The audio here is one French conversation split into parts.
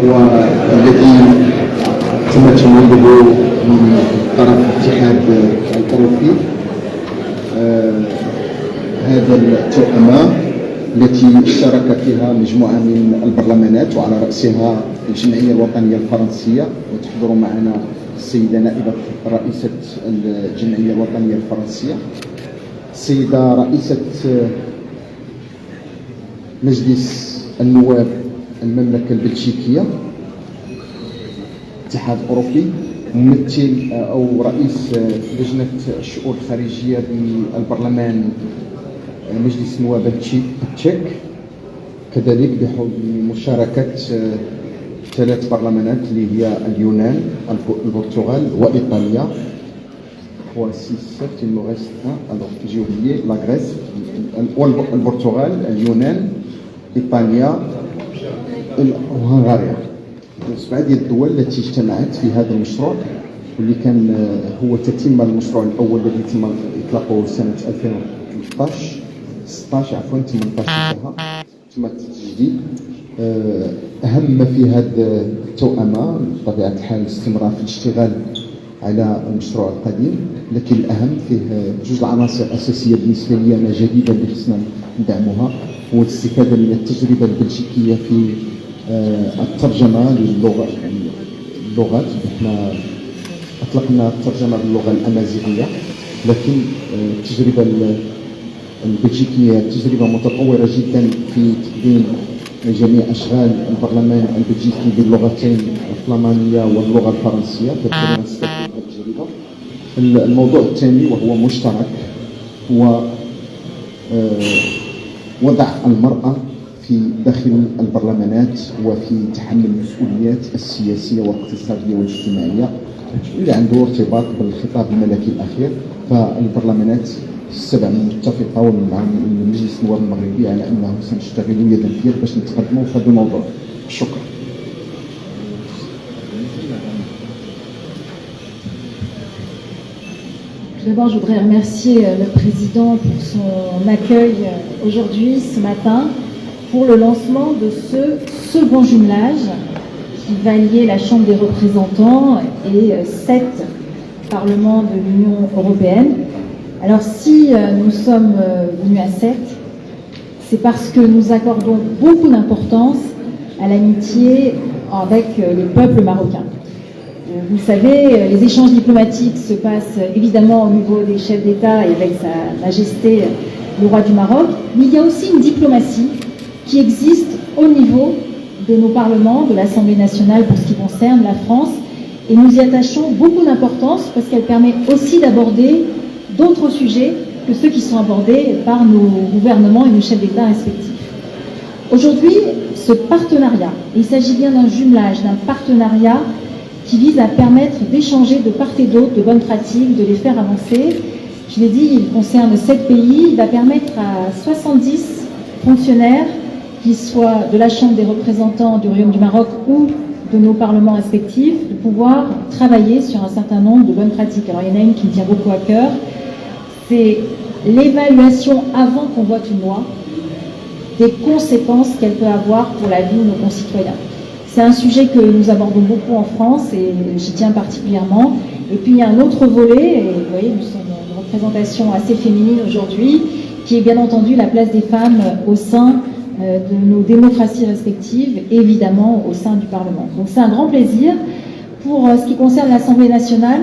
والذي تم تمويله من طرف الاتحاد الأوروبي. هذا التوأمة التي اشترك فيها مجموعة من البرلمانات وعلى رأسها الجمعية الوطنية الفرنسية، وتحضر معنا السيدة نائبة رئيسة الجمعية الوطنية الفرنسية، السيدة رئيسة مجلس النواب المملكة البلجيكية، الاتحاد الأوروبي، ممثل أو رئيس لجنة الشؤون الخارجية بالبرلمان مجلس النواب التشيك، كذلك بمشاركة ثلاث برلمانات اللي هي اليونان، البرتغال وإيطاليا. لا غريس، البرتغال، اليونان، إيطاليا وهنغاريا. سبعة ديال الدول التي اجتمعت في هذا المشروع، واللي كان هو تتمة المشروع الأول الذي تم إطلاقه سنة 2016 عفوا 18 تم التجديد. أهم ما في هذا التوأمة بطبيعة الحال الاستمرار في الاشتغال على المشروع القديم، لكن الأهم فيه جوج العناصر الأساسية بالنسبة لي أنا جديدة اللي خصنا ندعموها، هو الاستفادة من التجربة البلجيكية في الترجمة للغات. احنا أطلقنا الترجمة باللغة الأمازيغية، لكن التجربة البلجيكية تجربة متطورة جدا في تقديم جميع أشغال البرلمان البلجيكي باللغتين الفلامانية واللغة الفرنسية، فبالتالي نستفيد من التجربة. الموضوع الثاني وهو مشترك هو وضع المرأة في داخل البرلمانات وفي تحمل المسؤوليات السياسية والاقتصادية والاجتماعية اللي عنده ارتباط بالخطاب الملكي الأخير. فالبرلمانات السبع متفقة مع مجلس النواب المغربي على أنه سنشتغل يدا في يد باش نتقدموا في هذا الموضوع. شكرا. D'abord, je voudrais remercier le Président pour son accueil aujourd'hui, ce matin, pour le lancement de ce second jumelage qui va lier la Chambre des représentants et 7 parlements de l'Union européenne. Alors si nous sommes venus à 7, c'est parce que nous accordons beaucoup d'importance à l'amitié avec le peuple marocain. Vous le savez, les échanges diplomatiques se passent évidemment au niveau des chefs d'État et avec Sa Majesté le roi du Maroc, mais il y a aussi une diplomatie qui existe au niveau de nos parlements, de l'Assemblée nationale pour ce qui concerne la France, et nous y attachons beaucoup d'importance parce qu'elle permet aussi d'aborder d'autres sujets que ceux qui sont abordés par nos gouvernements et nos chefs d'État respectifs. Aujourd'hui, ce partenariat, il s'agit bien d'un jumelage, d'un partenariat qui vise à permettre d'échanger de part et d'autre de bonnes pratiques, de les faire avancer. Je l'ai dit, il concerne 7 pays, il va permettre à 70 fonctionnaires, qu'ils soient de la Chambre des représentants du Royaume du Maroc ou de nos parlements respectifs, de pouvoir travailler sur un certain nombre de bonnes pratiques. Alors il y en a une qui me tient beaucoup à cœur, c'est l'évaluation avant qu'on vote une loi, des conséquences qu'elle peut avoir pour la vie de nos concitoyens. C'est un sujet que nous abordons beaucoup en France et j'y tiens particulièrement. Et puis il y a un autre volet, et vous voyez, nous sommes une représentation assez féminine aujourd'hui, qui est bien entendu la place des femmes au sein de nos démocraties respectives, et évidemment au sein du Parlement. Donc c'est un grand plaisir. Pour ce qui concerne l'Assemblée nationale,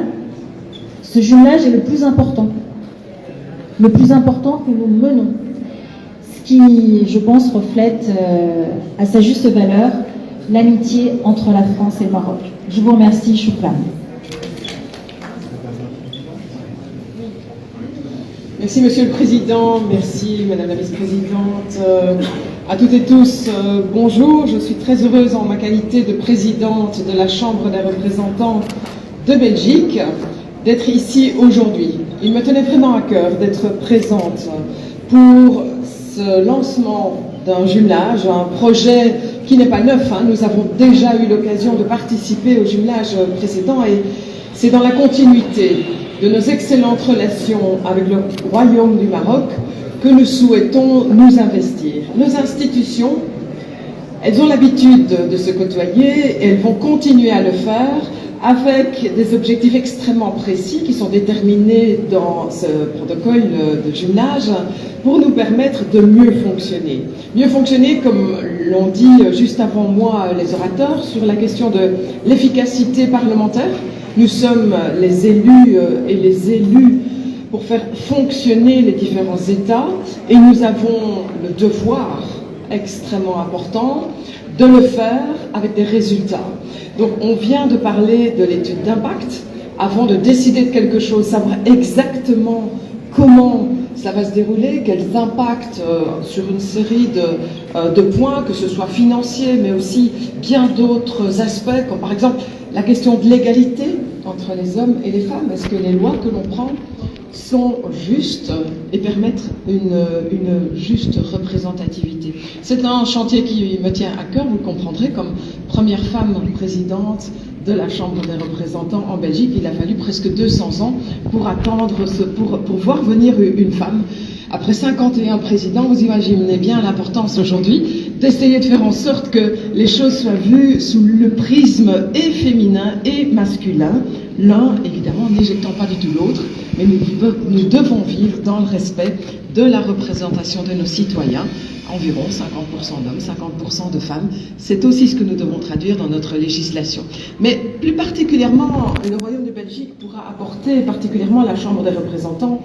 ce jumelage est le plus important que nous menons, ce qui, je pense, reflète à sa juste valeur l'amitié entre la France et le Maroc. Je vous remercie, Choukran. Merci Monsieur le Président, merci Madame la Vice-Présidente. À toutes et tous, bonjour. Je suis très heureuse en ma qualité de présidente de la Chambre des représentants de Belgique d'être ici aujourd'hui. Il me tenait vraiment à cœur d'être présente pour ce lancement d'un jumelage, un projet qui n'est pas neuf. Nous avons déjà eu l'occasion de participer au jumelage précédent et c'est dans la continuité de nos excellentes relations avec le Royaume du Maroc que nous souhaitons nous investir. Nos institutions Elles ont l'habitude de se côtoyer et elles vont continuer à le faire avec des objectifs extrêmement précis qui sont déterminés dans ce protocole de jumelage pour nous permettre de mieux fonctionner. Mieux fonctionner, comme l'ont dit juste avant moi les orateurs, sur la question de l'efficacité parlementaire. Nous sommes les élus et les élus pour faire fonctionner les différents États et nous avons le devoir extrêmement important de le faire avec des résultats. Donc on vient de parler de l'étude d'impact avant de décider de quelque chose, savoir exactement comment ça va se dérouler, quels impacts sur une série de points, que ce soit financiers, mais aussi bien d'autres aspects, comme par exemple la question de l'égalité entre les hommes et les femmes. Est-ce que les lois que l'on prend sont justes et permettent une juste représentativité? C'est un chantier qui me tient à cœur, vous le comprendrez, comme première femme présidente de la Chambre des représentants en Belgique. Il a fallu presque 200 ans pour attendre, pour voir venir une femme. Après 51 présidents, vous imaginez bien l'importance aujourd'hui d'essayer de faire en sorte que les choses soient vues sous le prisme et féminin et masculin, l'un évidemment n'éjectant pas du tout l'autre, mais nous devons vivre dans le respect de la représentation de nos citoyens, environ 50% d'hommes, 50% de femmes. C'est aussi ce que nous devons traduire dans notre législation. Mais plus particulièrement, le Royaume de Belgique pourra apporter, particulièrement la Chambre des représentants,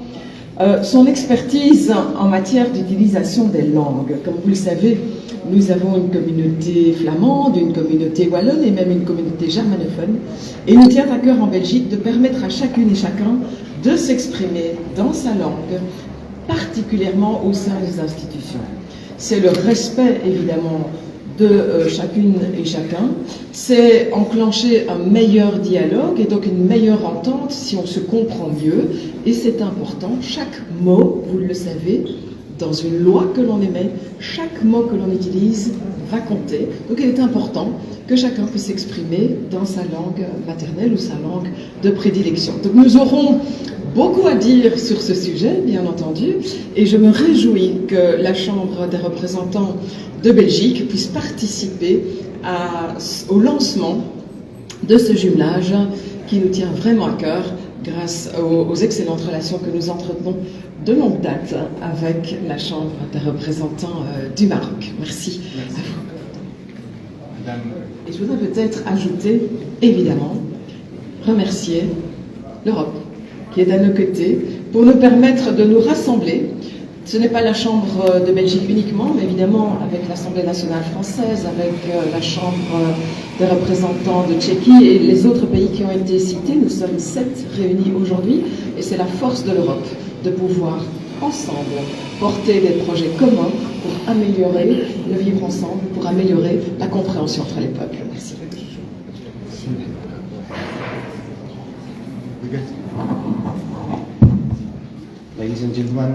son expertise en matière d'utilisation des langues. Comme vous le savez, nous avons une communauté flamande, une communauté wallonne et même une communauté germanophone. Et il nous tient à cœur en Belgique de permettre à chacune et chacun de s'exprimer dans sa langue, particulièrement au sein des institutions. C'est le respect, évidemment, de chacune et chacun. C'est enclencher un meilleur dialogue et donc une meilleure entente si on se comprend mieux. Et c'est important, chaque mot, vous le savez, dans une loi que l'on émet, chaque mot que l'on utilise va compter. Donc il est important que chacun puisse s'exprimer dans sa langue maternelle ou sa langue de prédilection. Donc nous aurons beaucoup à dire sur ce sujet, bien entendu, et je me réjouis que la Chambre des représentants de Belgique puisse participer au lancement de ce jumelage qui nous tient vraiment à cœur grâce aux excellentes relations que nous entretenons de longue date avec la Chambre des représentants du Maroc. Merci à vous. Et je voudrais peut-être ajouter, évidemment, remercier l'Europe qui est à nos côtés pour nous permettre de nous rassembler. Ce n'est pas la Chambre de Belgique uniquement, mais évidemment avec l'Assemblée nationale française, avec la Chambre des représentants de Tchéquie et les autres pays qui ont été cités. Nous sommes 7 réunis aujourd'hui et c'est la force de l'Europe de pouvoir ensemble porter des projets communs pour améliorer le vivre ensemble, pour améliorer la compréhension entre les peuples. Merci. Ladies and gentlemen,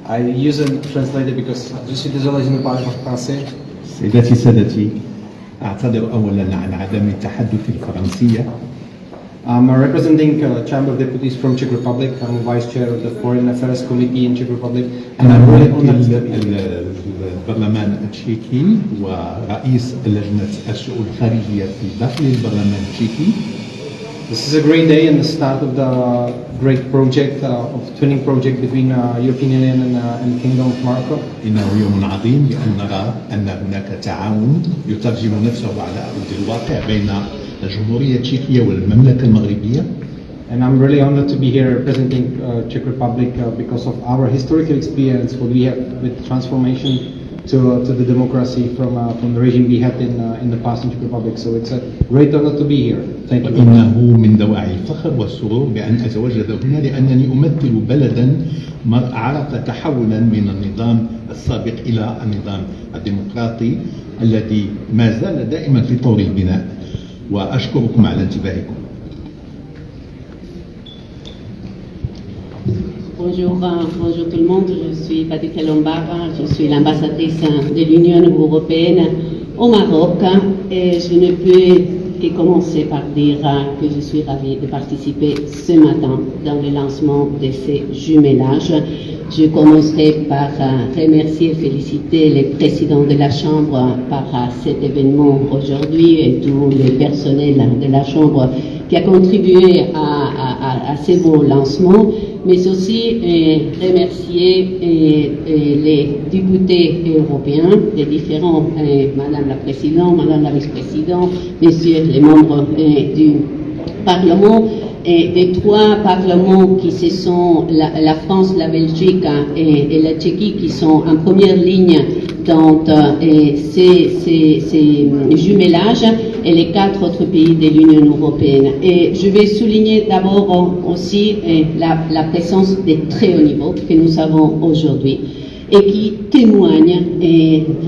I use a translator because je suis désolé, je ne parle pas français. سيداتي سادتي، أعتذر أولا عن عدم التحدث الفرنسية. I'm representing Chamber of Deputies from Czech Republic. I'm Vice Chair of the Foreign Affairs Committee in Czech Republic. And I'm really honored. البرلمان التشيكي ورئيس لجنة الشؤون الخارجية في داخل البرلمان التشيكي. This is a great day and the start of the great project of twinning project between European Union and Kingdom of Morocco. إنه يوم عظيم لأن نرى أن هناك تعاون يترجم نفسه على أرض الواقع بين الجمهورية التشيكية والمملكة المغربية. And I'm really honored to be here representing Czech Republic because of our historical experience, what we have with transformation to the democracy from the regime we had in the past in Czech Republic. So it's a great honor to be here. Thank you. إنه من دواعي الفخر والسرور بأن أتواجد هنا لأنني أمثل بلدا عرف تحولا من النظام السابق إلى النظام الديمقراطي الذي ما زال دائما في طور البناء. وأشكركم على انتباهكم. Bonjour tout le monde, je suis Patricia Lombard, je suis l'ambassadrice de l'Union européenne au Maroc et je ne peux que commencer par dire que je suis ravie de participer ce matin dans le lancement de ces jumelages. Je commencerai par remercier et féliciter les présidents de la Chambre par cet événement aujourd'hui et tout le personnel de la Chambre qui a contribué à ces beaux lancements, mais aussi remercier les députés européens, les différents, Madame la Présidente, Madame la Vice-Présidente, Messieurs les membres du Parlement, et des trois parlements qui se sont la France, la Belgique et la Tchéquie qui sont en première ligne dans ces jumelages et les 4 autres pays de l'Union européenne. Et je vais souligner d'abord aussi la présence des très hauts niveaux que nous avons aujourd'hui et qui témoigne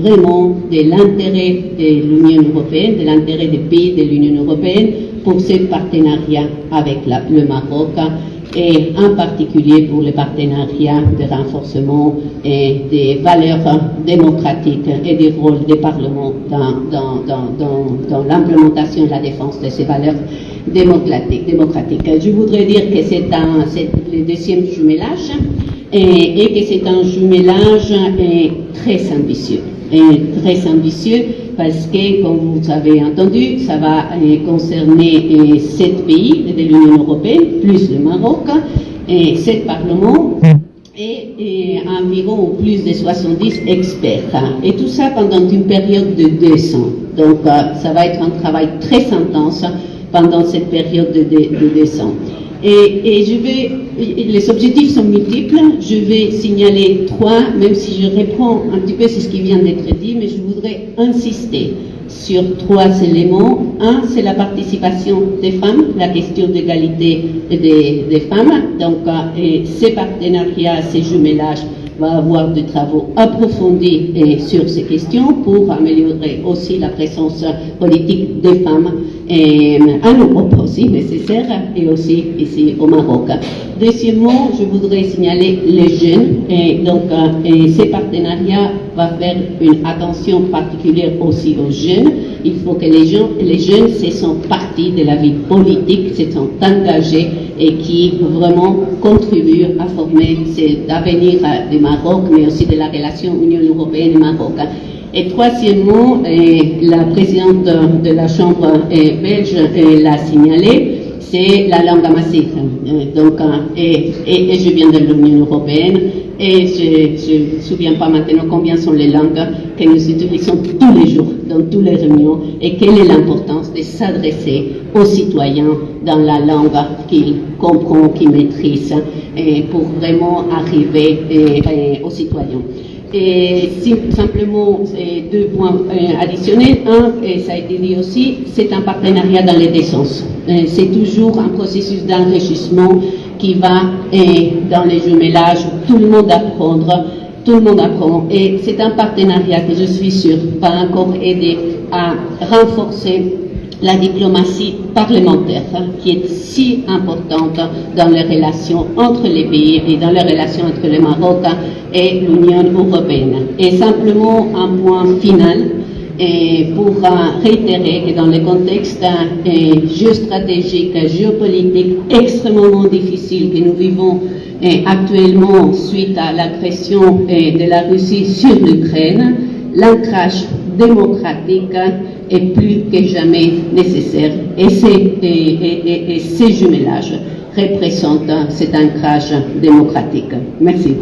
vraiment de l'intérêt de l'Union européenne, de l'intérêt des pays de l'Union européenne pour ce partenariat avec le Maroc et en particulier pour le partenariat de renforcement des valeurs démocratiques et du rôle des parlements dans l'implémentation et la défense de ces valeurs démocratiques. Je voudrais dire que c'est le deuxième jumelage et que c'est un jumelage très ambitieux. Très ambitieux parce que, comme vous avez entendu, ça va concerner 7 pays de l'Union européenne, plus le Maroc, et 7 parlements et environ plus de 70 experts. Et tout ça pendant une période de 2 ans. Donc, ça va être un travail très intense pendant cette période de 2 ans. Et les objectifs sont multiples, je vais signaler 3, même si je reprends un petit peu ce qui vient d'être dit, mais je voudrais insister sur 3 éléments. Un, c'est la participation des femmes, la question d'égalité des femmes. Donc, ces partenariats, ces jumelages va avoir des travaux approfondis sur ces questions pour améliorer aussi la présence politique des femmes en Europe aussi nécessaire et aussi ici au Maroc. Deuxièmement, je voudrais signaler les jeunes et donc ces partenariats vont faire une attention particulière aussi aux jeunes. Il faut que les jeunes se sont partie de la vie politique, se sont engagés et qui vraiment contribuent à former cet avenir du Maroc, mais aussi de la relation Union européenne et Maroc. Et troisièmement, la présidente de la Chambre belge l'a signalé, c'est la langue amazique. Donc, et je viens de l'Union européenne et je ne me souviens pas maintenant combien sont les langues que nous utilisons tous les jours dans toutes les réunions et quelle est l'importance de s'adresser aux citoyens dans la langue qu'ils comprennent, qu'ils maîtrisent pour vraiment arriver aux citoyens. Et simplement 2 points additionnels. Un, et ça a été dit aussi, c'est un partenariat dans les 2 sens. C'est toujours un processus d'enrichissement qui va dans les jumelages, tout le monde apprend. Et c'est un partenariat que je suis sûre va encore aider à renforcer la diplomatie parlementaire qui est si importante dans les relations entre les pays et dans les relations entre le Maroc et l'Union européenne. Et simplement un point final pour réitérer que dans le contexte géostratégique, géopolitique extrêmement difficile que nous vivons actuellement suite à l'agression de la Russie sur l'Ukraine, l'ancrage démocratique est plus que jamais nécessaire et ces jumelages représentent cet ancrage démocratique. Merci.